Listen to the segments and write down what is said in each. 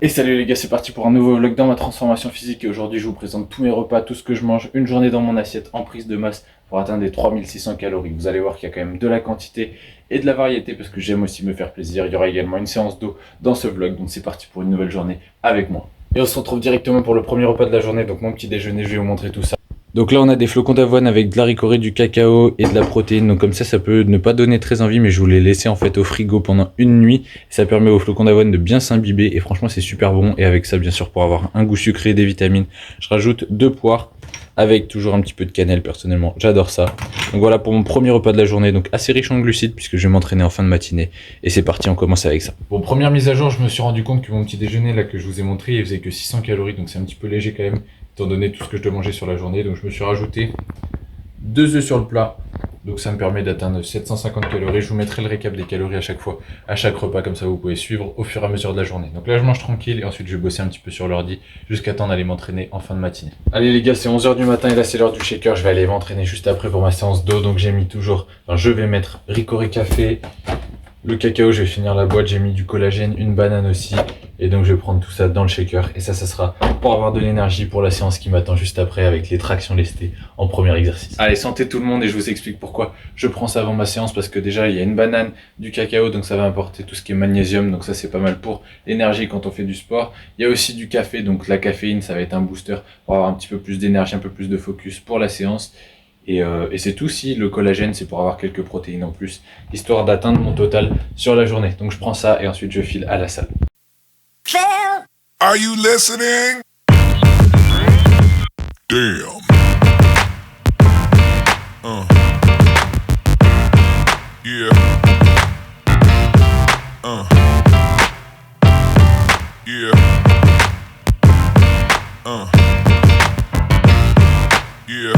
Et salut les gars, c'est parti pour un nouveau vlog dans ma transformation physique et aujourd'hui je vous présente tous mes repas, tout ce que je mange, une journée dans mon assiette en prise de masse pour atteindre les 3600 calories. Vous allez voir qu'il y a quand même de la quantité et de la variété parce que j'aime aussi me faire plaisir. Il y aura également une séance d'eau dans ce vlog, donc c'est parti pour une nouvelle journée avec moi. Et on se retrouve directement pour le premier repas de la journée, donc mon petit déjeuner, je vais vous montrer tout ça. Donc là on a des flocons d'avoine avec de l'haricot, du cacao et de la protéine, donc comme ça peut ne pas donner très envie, mais je vous les laisser en fait au frigo pendant une nuit. Ça permet aux flocons d'avoine de bien s'imbiber et franchement c'est super bon. Et avec ça bien sûr pour avoir un goût sucré et des vitamines, je rajoute 2 poires avec toujours un petit peu de cannelle, personnellement j'adore ça. Donc voilà pour mon premier repas de la journée, donc assez riche en glucides puisque je vais m'entraîner en fin de matinée. Et c'est parti, on commence avec ça. Bon, première mise à jour, je me suis rendu compte que mon petit déjeuner là que je vous ai montré, il faisait que 600 calories, donc c'est un petit peu léger quand même, étant donné tout ce que je dois manger sur la journée. Donc je me suis rajouté 2 œufs sur le plat, donc ça me permet d'atteindre 750 calories. Je vous mettrai le récap des calories à chaque fois, à chaque repas, comme ça vous pouvez suivre au fur et à mesure de la journée. Donc là je mange tranquille et ensuite je vais bosser un petit peu sur l'ordi jusqu'à temps d'aller m'entraîner en fin de matinée. Allez les gars, c'est 11h du matin et là c'est l'heure du shaker. Je vais aller m'entraîner juste après pour ma séance d'eau. Donc j'ai mis toujours, enfin, je vais mettre Ricoré Café, le cacao, je vais finir la boîte, j'ai mis du collagène, une banane aussi. Et donc je vais prendre tout ça dans le shaker. Et ça sera pour avoir de l'énergie pour la séance qui m'attend juste après avec les tractions lestées en premier exercice. Allez, santé tout le monde, et je vous explique pourquoi je prends ça avant ma séance. Parce que déjà il y a une banane, du cacao, donc ça va apporter tout ce qui est magnésium. Donc ça c'est pas mal pour l'énergie quand on fait du sport. Il y a aussi du café, donc la caféine ça va être un booster pour avoir un petit peu plus d'énergie, un peu plus de focus pour la séance. Et c'est tout. Si le collagène c'est pour avoir quelques protéines en plus, histoire d'atteindre mon total sur la journée. Donc je prends ça et ensuite je file à la salle. Are you listening? Damn. Yeah. Yeah. Yeah.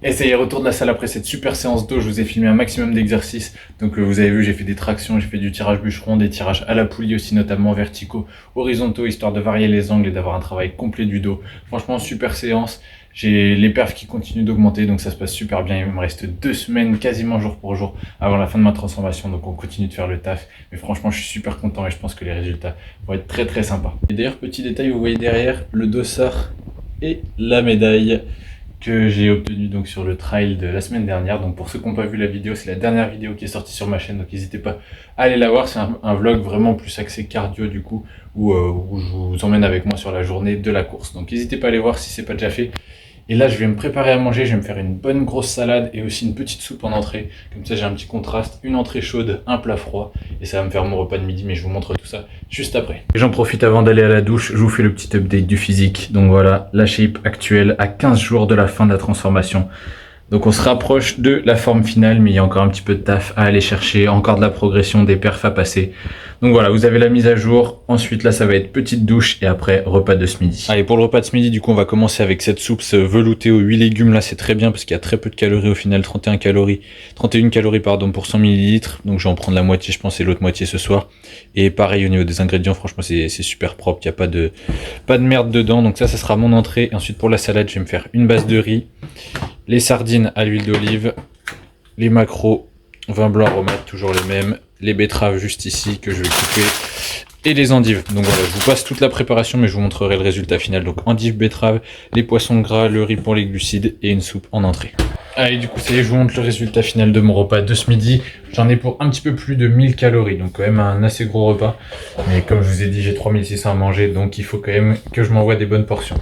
Et ça y est, retour de la salle après cette super séance d'eau. Je vous ai filmé un maximum d'exercices. Donc vous avez vu, j'ai fait des tractions, j'ai fait du tirage bûcheron, des tirages à la poulie aussi, notamment verticaux, horizontaux, histoire de varier les angles et d'avoir un travail complet du dos. Franchement, super séance. J'ai les perfs qui continuent d'augmenter, donc ça se passe super bien. Il me reste 2 semaines quasiment jour pour jour avant la fin de ma transformation, donc on continue de faire le taf. Mais franchement, je suis super content et je pense que les résultats vont être très très sympas. Et d'ailleurs, petit détail, vous voyez derrière le dossard et la médaille que j'ai obtenu donc sur le trail de la semaine dernière. Donc pour ceux qui n'ont pas vu la vidéo, c'est la dernière vidéo qui est sortie sur ma chaîne, donc n'hésitez pas à aller la voir. C'est un vlog vraiment plus axé cardio du coup, où je vous emmène avec moi sur la journée de la course. Donc n'hésitez pas à aller voir si c'est pas déjà fait. Et là je vais me préparer à manger, je vais me faire une bonne grosse salade et aussi une petite soupe en entrée. Comme ça j'ai un petit contraste, une entrée chaude, un plat froid. Et ça va me faire mon repas de midi, mais je vous montre tout ça juste après. Et j'en profite avant d'aller à la douche, je vous fais le petit update du physique. Donc voilà, la shape actuelle à 15 jours de la fin de la transformation. Donc on se rapproche de la forme finale, mais il y a encore un petit peu de taf à aller chercher, encore de la progression, des perfs à passer. Donc voilà, vous avez la mise à jour. Ensuite là, ça va être petite douche et après repas de ce midi. Allez, pour le repas de ce midi, du coup, on va commencer avec cette soupe veloutée aux 8 légumes. Là, c'est très bien parce qu'il y a très peu de calories au final, 31 calories pardon, pour 100 ml. Donc je vais en prendre la moitié, je pense, et l'autre moitié ce soir. Et pareil au niveau des ingrédients, franchement, c'est super propre, il n'y a pas de merde dedans. Donc ça sera mon entrée. Et ensuite pour la salade, je vais me faire une base de riz, les sardines à l'huile d'olive, les maquereaux, vin blanc aromate, toujours les mêmes, les betteraves juste ici que je vais couper, et les endives. Donc voilà, je vous passe toute la préparation, mais je vous montrerai le résultat final. Donc endives, betteraves, les poissons gras, le riz pour les glucides et une soupe en entrée. Allez, du coup, ça y est, je vous montre le résultat final de mon repas de ce midi. J'en ai pour un petit peu plus de 1000 calories, donc quand même un assez gros repas. Mais comme je vous ai dit, j'ai 3600 à manger, donc il faut quand même que je m'envoie des bonnes portions.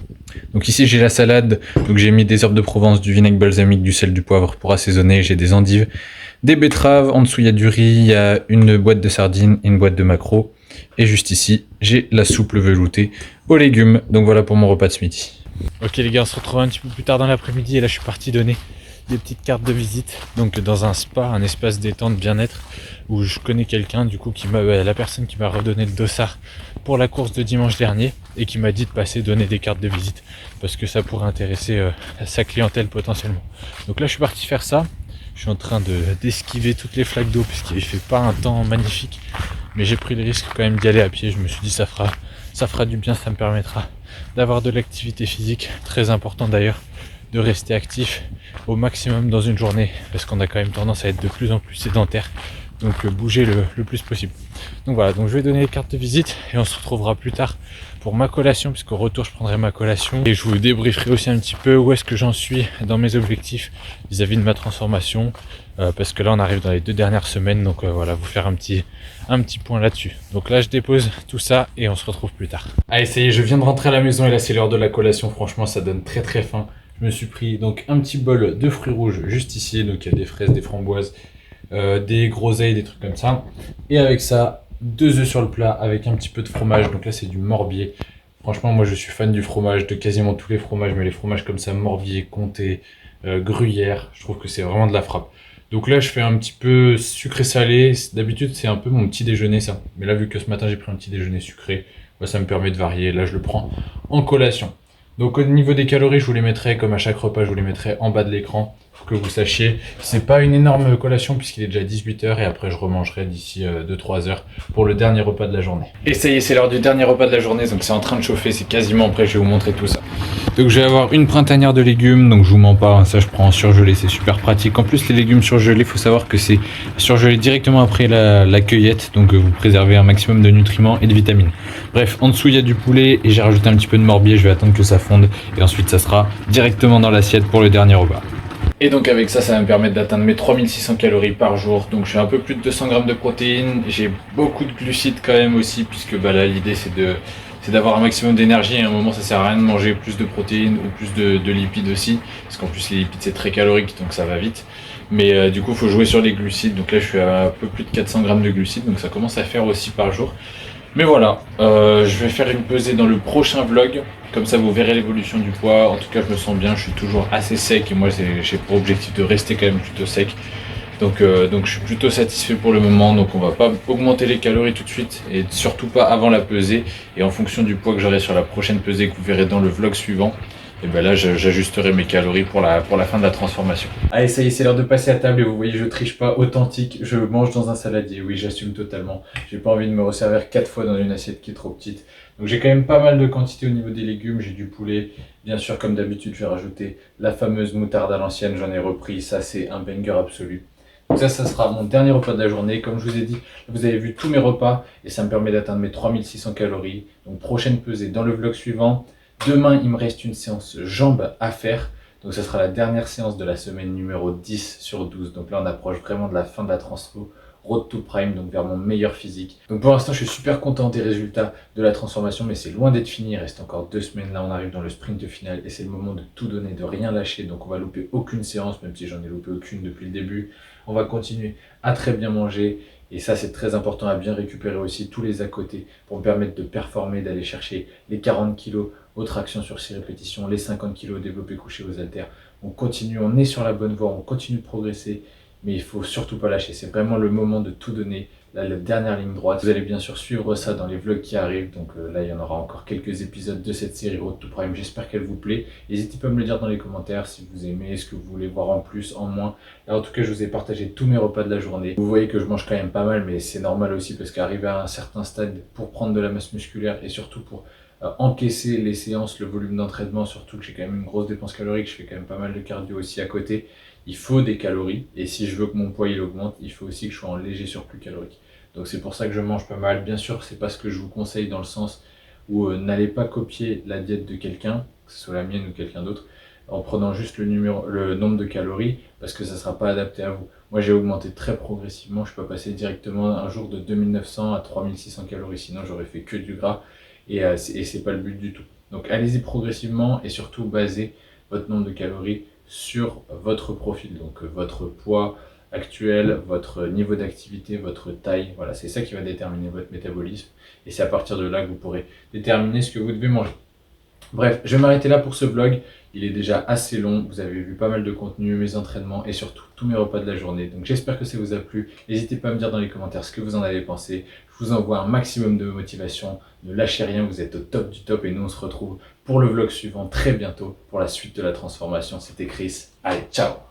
Donc ici, j'ai la salade, donc j'ai mis des herbes de Provence, du vinaigre balsamique, du sel, du poivre pour assaisonner. J'ai des endives, des betteraves, en dessous il y a du riz, il y a une boîte de sardines et une boîte de maquereaux. Et juste ici, j'ai la soupe veloutée aux légumes. Donc voilà pour mon repas de ce midi. Ok les gars, on se retrouve un petit peu plus tard dans l'après-midi et là je suis parti donner des petites cartes de visite, donc dans un spa, un espace détente bien-être où je connais quelqu'un du coup la personne qui m'a redonné le dossard pour la course de dimanche dernier et qui m'a dit de passer donner des cartes de visite parce que ça pourrait intéresser sa clientèle potentiellement. Donc là je suis parti faire ça, je suis en train d'esquiver toutes les flaques d'eau puisqu'il fait pas un temps magnifique, mais j'ai pris le risque quand même d'y aller à pied. Je me suis dit ça fera du bien, ça me permettra d'avoir de l'activité physique, très important d'ailleurs de rester actif au maximum dans une journée parce qu'on a quand même tendance à être de plus en plus sédentaire, donc bouger le plus possible. Donc voilà, donc je vais donner les cartes de visite et on se retrouvera plus tard pour ma collation, puisqu'au retour je prendrai ma collation et je vous débrieferai aussi un petit peu où est-ce que j'en suis dans mes objectifs vis-à-vis de ma transformation, parce que là on arrive dans les 2 dernières semaines, donc voilà, vous faire un petit point là-dessus. Donc là je dépose tout ça et on se retrouve plus tard. Allez, ça y est, je viens de rentrer à la maison et là c'est l'heure de la collation. Franchement ça donne très très faim. Je me suis pris donc un petit bol de fruits rouges juste ici, donc il y a des fraises, des framboises, des groseilles, des trucs comme ça. Et avec ça, 2 œufs sur le plat avec un petit peu de fromage. Donc là c'est du Morbier. Franchement moi je suis fan du fromage, de quasiment tous les fromages, mais les fromages comme ça, Morbier, Comté, Gruyère, je trouve que c'est vraiment de la frappe. Donc là je fais un petit peu sucré-salé. D'habitude c'est un peu mon petit déjeuner ça. Mais là vu que ce matin j'ai pris un petit déjeuner sucré, bah, ça me permet de varier. Là je le prends en collation. Donc au niveau des calories, je vous les mettrai comme à chaque repas, je vous les mettrai en bas de l'écran. Faut que vous sachiez, c'est pas une énorme collation puisqu'il est déjà 18h et après je remangerai d'ici 2-3 heures pour le dernier repas de la journée. Et ça y est, c'est l'heure du dernier repas de la journée, donc c'est en train de chauffer, c'est quasiment prêt, je vais vous montrer tout ça. Donc je vais avoir une printanière de légumes, donc je vous mens pas, hein, ça je prends en surgelé, c'est super pratique. En plus les légumes surgelés, il faut savoir que c'est surgelé directement après la cueillette, donc vous préservez un maximum de nutriments et de vitamines. Bref, en dessous il y a du poulet et j'ai rajouté un petit peu de Morbier, je vais attendre que ça fonde et ensuite ça sera directement dans l'assiette pour le dernier repas. Et donc avec ça, ça va me permettre d'atteindre mes 3600 calories par jour. Donc je fais un peu plus de 200 grammes de protéines. J'ai beaucoup de glucides quand même aussi, puisque bah, là l'idée c'est d'avoir un maximum d'énergie. Et à un moment ça sert à rien de manger plus de protéines ou plus de lipides aussi. Parce qu'en plus les lipides c'est très calorique, donc ça va vite. Mais du coup il faut jouer sur les glucides. Donc là je suis à un peu plus de 400 grammes de glucides, donc ça commence à faire aussi par jour. Mais voilà, je vais faire une pesée dans le prochain vlog, comme ça vous verrez l'évolution du poids. En tout cas je me sens bien, je suis toujours assez sec et moi j'ai pour objectif de rester quand même plutôt sec. Donc je suis plutôt satisfait pour le moment, donc on va pas augmenter les calories tout de suite et surtout pas avant la pesée. Et en fonction du poids que j'aurai sur la prochaine pesée que vous verrez dans le vlog suivant, et ben là j'ajusterai mes calories pour la fin de la transformation. Allez, ça y est, c'est l'heure de passer à table et vous voyez je triche pas, authentique, je mange dans un saladier, oui j'assume totalement. J'ai pas envie de me resservir 4 fois dans une assiette qui est trop petite. Donc j'ai quand même pas mal de quantité au niveau des légumes, j'ai du poulet, bien sûr comme d'habitude je vais rajouter la fameuse moutarde à l'ancienne, j'en ai repris, ça c'est un banger absolu. Donc ça sera mon dernier repas de la journée. Comme je vous ai dit, vous avez vu tous mes repas et ça me permet d'atteindre mes 3600 calories. Donc prochaine pesée dans le vlog suivant. Demain, il me reste une séance jambes à faire. Donc ça sera la dernière séance de la semaine numéro 10 sur 12. Donc là, on approche vraiment de la fin de la transfo. Road to Prime, donc vers mon meilleur physique. Donc pour l'instant, je suis super content des résultats de la transformation, mais c'est loin d'être fini. Il reste encore 2 semaines. Là, on arrive dans le sprint final et c'est le moment de tout donner, de rien lâcher. Donc on va louper aucune séance, même si j'en ai loupé aucune depuis le début. On va continuer à très bien manger. Et ça, c'est très important à bien récupérer aussi tous les à côté pour me permettre de performer, d'aller chercher les 40 kilos aux tractions sur 6 répétitions, les 50 kg au développé couché aux haltères. On continue, on est sur la bonne voie, on continue de progresser, mais il faut surtout pas lâcher. C'est vraiment le moment de tout donner. Là, la dernière ligne droite. Vous allez bien sûr suivre ça dans les vlogs qui arrivent. Donc là, il y en aura encore quelques épisodes de cette série Road to Prime. J'espère qu'elle vous plaît. N'hésitez pas à me le dire dans les commentaires si vous aimez, ce que vous voulez voir en plus, en moins. Là, en tout cas, je vous ai partagé tous mes repas de la journée. Vous voyez que je mange quand même pas mal, mais c'est normal aussi parce qu'arriver à un certain stade pour prendre de la masse musculaire et surtout pour encaisser les séances, le volume d'entraînement, surtout que j'ai quand même une grosse dépense calorique, je fais quand même pas mal de cardio aussi à côté. Il faut des calories, et si je veux que mon poids il augmente, il faut aussi que je sois en léger surplus calorique. Donc c'est pour ça que je mange pas mal. Bien sûr, c'est pas ce que je vous conseille dans le sens où n'allez pas copier la diète de quelqu'un, que ce soit la mienne ou quelqu'un d'autre, en prenant juste le nombre de calories, parce que ça sera pas adapté à vous. Moi j'ai augmenté très progressivement, je peux passer directement un jour de 2900 à 3600 calories, sinon j'aurais fait que du gras, et c'est pas le but du tout. Donc allez-y progressivement, et surtout basez votre nombre de calories sur votre profil, donc votre poids actuel, votre niveau d'activité, votre taille. Voilà, c'est ça qui va déterminer votre métabolisme. Et c'est à partir de là que vous pourrez déterminer ce que vous devez manger. Bref, je vais m'arrêter là pour ce vlog. Il est déjà assez long. Vous avez vu pas mal de contenu, mes entraînements et surtout tous mes repas de la journée. Donc j'espère que ça vous a plu. N'hésitez pas à me dire dans les commentaires ce que vous en avez pensé. Je vous envoie un maximum de motivation. Ne lâchez rien, vous êtes au top du top. Et nous, on se retrouve pour le vlog suivant très bientôt pour la suite de la transformation. C'était Chris. Allez, ciao!